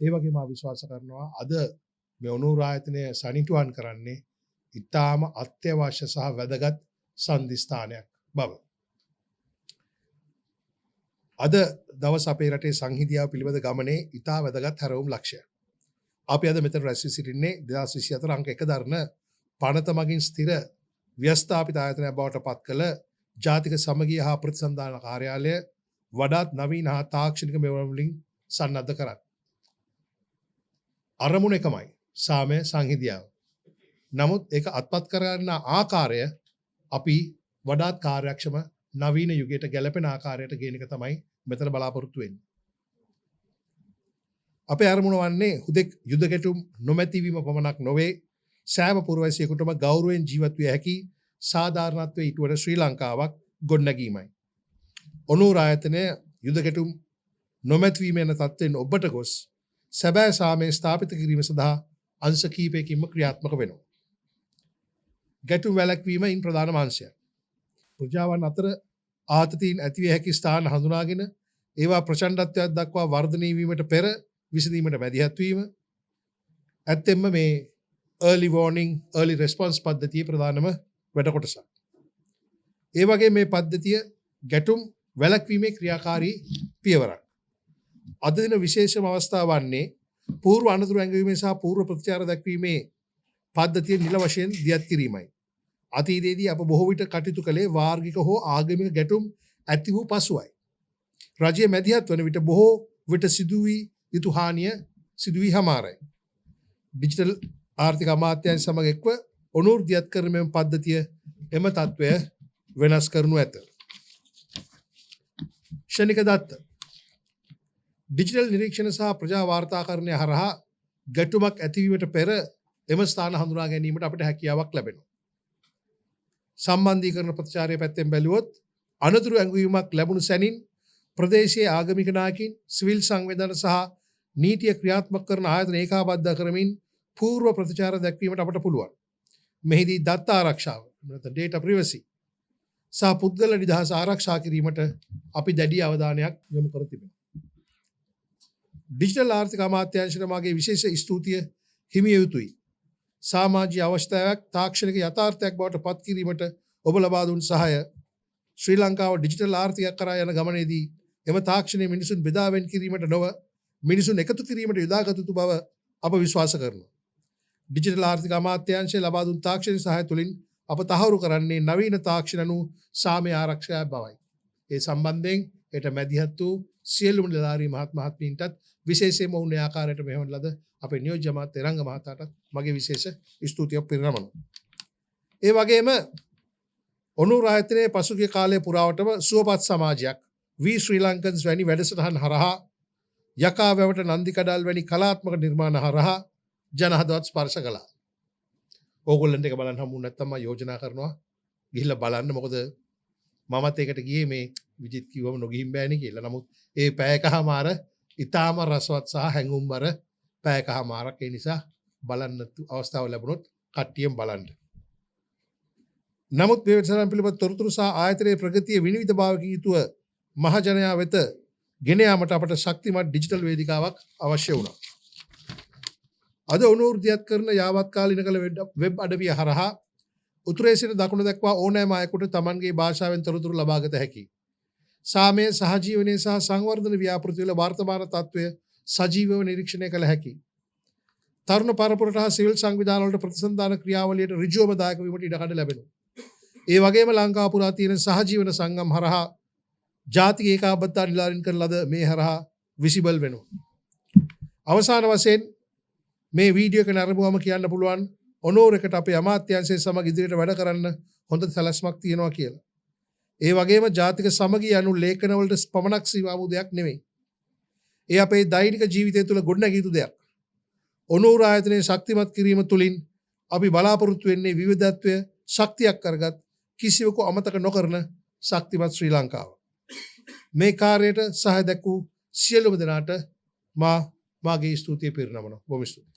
ඒ වගේම මා විශ්වාස කරනවා අද මේ ඔනූර් ආයතනය සනිටුවන් කරන්නේ ඉතාම අත්‍යවශ්‍ය සහ වැදගත් සන්ධිස්ථානයක් බව. අද දවස් අපේ රටේ සංහිඳියාව පිළිබඳ ගමනේ ඉතා වැදගත් හැරවුම් ලක්ෂයක්. අපි අද මෙතන රැස් වී සිටින්නේ 2024 අංක 1 දරන පනත මගින් ස්ථිර ව්‍යවස්ථාපිත ආයතනයක් බවට පත් කළ ජාතික සමගිය හා ප්‍රතිසන්ධාන කාර්යාලය වඩාත් නවීන හා තාක්ෂණික මෙවලම් වලින් සන්නද්ධ කරත්. අරමුණ එකමයි සාමය සංහිඳියාව. නමුත් ඒක අත්පත් කරගන්න ආකාරය අපි වඩාත් කාර්යක්ෂම නවීන යුගයට ගැලපෙන ආකාරයට ගේන එක තමයි මෙතන බලාපොරොත්තු වෙන්නේ. අපේ අරමුණ වන්නේ හුදෙක් යුද ගැටුම් නොමැතිවීම පමණක් නොවේ සෑම පුරවැසියෙකුටම ගෞරවයෙන් ජීවත් විය හැකි සාධාරණත්වයේ ඊටවන ශ්‍රී ලංකාවක් ගොඩනැගීමයි. ඔනූර් ආයතනය යුද ගැටුම් නොමැතිවීම යන තත්ත්වයෙන් ඔබට ගොස් සැබෑ සාමය ස්ථාපිත කිරීම සඳහා අංශ කීපයකින්ම ක්‍රියාත්මක වෙනවා. ගැටුම් වැළැක්වීම ඉන් ප්‍රධාන අංශයක්. ප්‍රජාවන් අතර ආතතීන් ඇතිවිය හැකි ස්ථාන හඳුනාගෙන ඒවා ප්‍රචණ්ඩත්වයක් දක්වා වර්ධනය වීමට පෙර විසඳීමට මැදිහත් වීම ඇත්තෙන්ම මේ early warning early response පද්ධතියේ ප්‍රධානම වැඩ කොටසක්. ඒ වගේ මේ පද්ධතිය ගැටුම් වැළැක්වීමේ ක්‍රියාකාරී පියවරක්. අද දින විශේෂම අවස්ථාව වන්නේ පූර්ව අනතුරු ඇඟවීමේ සහ පූර්ව ප්‍රතිචාර දක්වීමේ පද්ධතිය නිල වශයෙන් දියත් කිරීමයි. අතීතයේදී අප බොහෝ විට කටයුතු කළේ වාර්ගික හෝ ආගමික ගැටුම් ඇති වූ පසුවයි. රජයේ මැදිහත් වන විට බොහෝ විට සිදුවී යුතු හානිය සිදුවී හමාරයි. ඩිජිටල් ආර්ථික අමාත්‍යාංශ සමග එක්ව ඔනූර් දියත් කරන මෙම පද්ධතිය එම තත්ත්වය වෙනස් කරනු ඇත. ෂණික දත්ත ඩිජිටල් නිරීක්ෂණ සහ ප්‍රජා වාර්තාකරණය හරහා ගැටුමක් ඇතිවීමට පෙර එම ස්ථාන හඳුනා ගැනීමට අපට හැකියාවක් ලැබෙනවා. සම්බන්ධීකරණ ප්‍රතිචාරය පැත්තෙන් බැලුවොත් අනතුරු ඇඟවීමක් ලැබුණු සැනින් ප්‍රදේශයේ ආගමික නායකින් සිවිල් සංවේදන සහ නීතිය ක්‍රියාත්මක කරන ආයතන ඒකාබද්ධ කරමින් පූර්ව ප්‍රතිචාර දැක්වීමට අපට පුළුවන්. මෙහිදී දත්ත ආරක්ෂාව data privacy සහ පුද්ගල නිදහස ආරක්ෂා කිරීමට අපි දැඩි අවධානයක් යොමු කර තිබෙනවා. ඩිජිටල් ආර්ථික අමාත්‍යාංශයට මාගේ විශේෂ ස්තුතිය හිමිය යුතුයි. සමාජීය අවශ්‍යතාවයක් තාක්ෂණික යථාර්ථයක් බවට පත් කිරීමට ඔබ ලබා දුන් සහාය ශ්‍රී ලංකාව ඩිජිටල් ආර්ථිකයක් කරා යන ගමනේදී එම තාක්ෂණය මිනිසුන් බෙදා වෙන් කිරීමට නොව මිනිසුන් එකතු කිරීමට යොදාගත යුතු බව අප විශ්වාස කරනවා. ડિජිටල් ආර්ථික අමාත්‍යාංශය ලබා දුන් තාක්ෂණික සහාය තුළින් අප තහවුරු කරන්නේ නවීන තාක්ෂණ අනු සාමය ආරක්ෂා බවයි. ඒ සම්බන්ධයෙන් යට මැදිහත් වූ සියලුම නිලධාරී මහත් මහත්මීන්ටත් විශේෂයෙන්ම ඔවුන් ආකාරයට මෙහෙවන ලද අපේ නියෝජ්‍ය අමාත්‍ය රංග මහතාටත් මගේ විශේෂ ස්තුතියක් පිරිනමනවා. ඒ වගේම ඔනූර් ආයතනයේ පසුගිය කාලය පුරාවටම සුවපත් සමාජයක් වී ශ්‍රී ලංකන්ස් වැනි වැඩසටහන් හරහා යකා වැවට නන්දි කඩාල් වැනි කලාත්මක නිර්මාණ හරහා ජනහදවත් ස්පර්ශ කළා. ඕගොල්ලන්ට ඒක බලන්න හම්බුනේ නැත්නම් මම යෝජනා කරනවා ගිහිල්ලා බලන්න. මොකද මමත් ඒකට ගියේ මේ විජිත් කිව්වම නොගිහින් බෑනේ කියලා. නමුත් ඒ පැයකමාර ඉතාම රසවත් සහ හැඟුම්බර පැයකමාරක්. ඒ නිසා බලන්න අවස්ථාව ලැබුණොත් කට්ටියෙන් බලන්න. නමුත් මේ වැඩසටහන පිළිබඳ තොරතුරු සහ ආයතනයේ ප්‍රගතිය විනිවිද භාවකින් යුතුව මහජනයා වෙත ගෙන යාමට අපට ශක්තිමත් ඩිජිටල් වේදිකාවක් අවශ්‍ය වුණා. අද ඔනූර් දියත් කරන යාවත් කාලීන කළ වෙබ් අඩවිය හරහා උතුරේ සිට දකුණ දක්වා ඕනෑම අයෙකුට තමන්ගේ භාෂාවෙන් තොරතුරු ලබාගත හැකියි. සාමය සහජීවනයේ සහ සංවර්ධන ව්‍යාපෘති වල වර්තමාන තත්ත්වය සජීවව නිරීක්ෂණය කළ හැකියි. තරුණ පරපුරට හා සිවිල් සංවිධාන වලට ප්‍රතිසන්ධාන ක්‍රියාවලියට ඍජුවම දායක වීමට ඉඩකඩ ලැබෙනවා. ඒ වගේම ලංකාව පුරා තියෙන සහජීවන සංගම් හරහා ජාතික ඒකාබද්ධතා නිලධාරීන් කරන ලද මේ හරහා විසිබල් වෙනවා. අවසාන වශයෙන් මේ වීඩියෝ එක නරඹුවම කියන්න පුළුවන් ඔනූර් එකට අපේ අමාත්‍යාංශය සමග ඉදිරියට වැඩ කරන්න හොඳ සැලැස්මක් තියෙනවා කියලා. ඒ වගේම ජාතික සමගිය යනු ලේඛන වලට පමණක් සීමා වූ දෙයක් නෙවෙයි. ඒ අපේ දෛනික ජීවිතය තුළ ගොඩනැගිය යුතු දෙයක්. ඔනූර් ආයතනයේ ශක්තිමත් කිරීම තුළින් අපි බලාපොරොත්තු වෙන්නේ විවිධත්වය ශක්තියක් කරගත් කිසිවෙකු අමතක නොකරන ශක්තිමත් ශ්‍රී ලංකාව. මේ කාර්යයට සහාය දැක්වූ සියලුම දෙනාට මාගේ ස්තුතිය පිරිනමනවා. බොහොම ස්තුතියි.